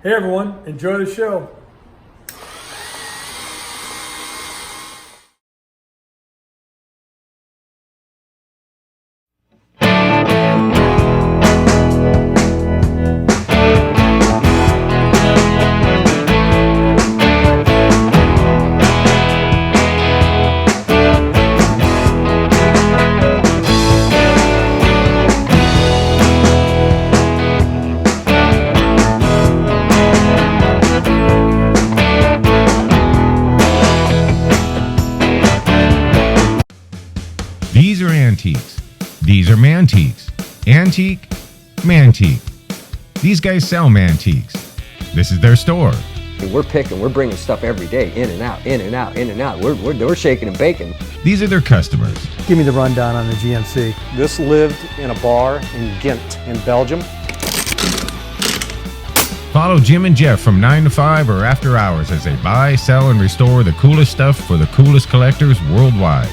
Hey everyone, enjoy the show. These are antiques. These are mantiques. Antique, mantique. These guys sell mantiques. This is their store. We're picking, we're bringing stuff every day, in and out, in and out, in and out. We're shaking and baking. These are their customers. Give me the rundown on the GMC. This lived in a bar in Ghent in Belgium. Follow Jim and Jeff from 9 to 5 or after hours as they buy, sell, and restore the coolest stuff for the coolest collectors worldwide.